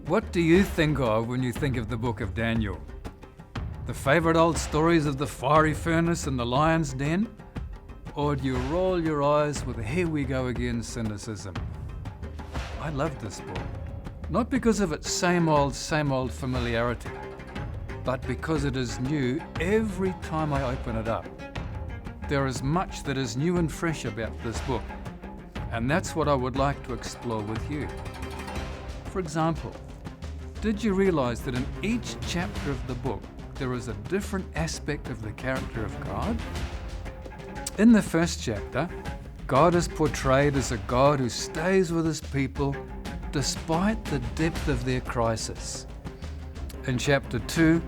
What do you think of when you think of the book of Daniel? The favorite old stories of the fiery furnace and the lion's den? Or do you roll your eyes with "here we go again" cynicism? I love this book, not because of its same old familiarity, but because it is new every time I open it up. There is much that is new and fresh about this book, and that's what I would like to explore with you. For example, did you realize that in each chapter of the book there is a different aspect of the character of God? In the first chapter, God is portrayed as a God who stays with his people despite the depth of their crisis. In chapter 2,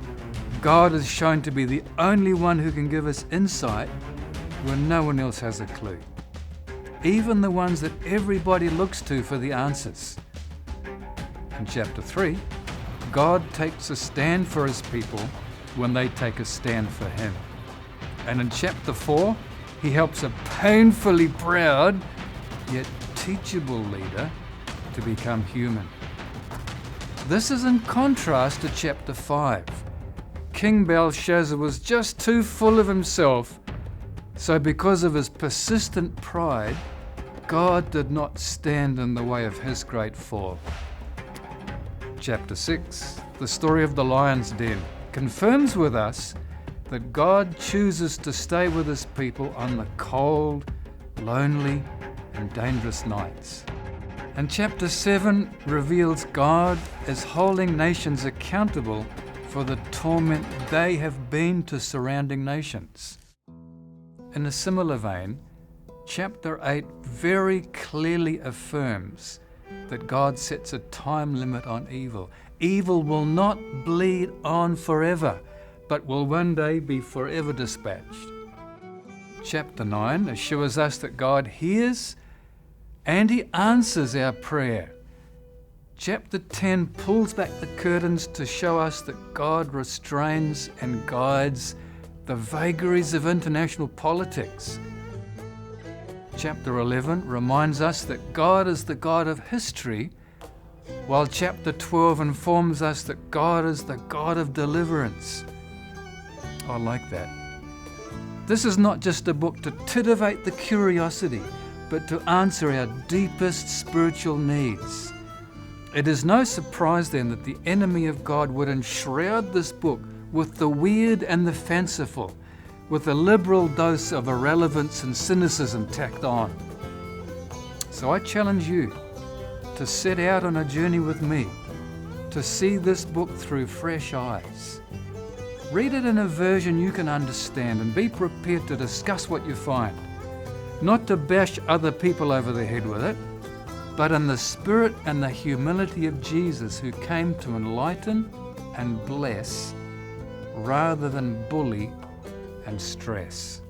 God is shown to be the only one who can give us insight when no one else has a clue, even the ones that everybody looks to for the answers. In chapter 3, God takes a stand for his people when they take a stand for him. And in chapter 4, he helps a painfully proud yet teachable leader to become human. This is in contrast to chapter 5. King Belshazzar was just too full of himself, so because of his persistent pride, God did not stand in the way of his great fall. Chapter 6, the story of the lion's den, confirms with us that God chooses to stay with his people on the cold, lonely, and dangerous nights. And chapter 7 reveals God as holding nations accountable for the torment they have been to surrounding nations. In a similar vein, chapter 8 very clearly affirms that God sets a time limit on evil. Evil will not bleed on forever, but will one day be forever dispatched. Chapter 9 assures us that God hears and he answers our prayer. Chapter 10 pulls back the curtains to show us that God restrains and guides the vagaries of international politics. Chapter 11 reminds us that God is the God of history, while chapter 12 informs us that God is the God of deliverance. I like that. This is not just a book to titivate the curiosity, but to answer our deepest spiritual needs. It is no surprise then that the enemy of God would enshroud this book with the weird and the fanciful, with a liberal dose of irrelevance and cynicism tacked on. So I challenge you to set out on a journey with me, to see this book through fresh eyes. Read it in a version you can understand and be prepared to discuss what you find, not to bash other people over the head with it, but in the spirit and the humility of Jesus, who came to enlighten and bless rather than bully and stress.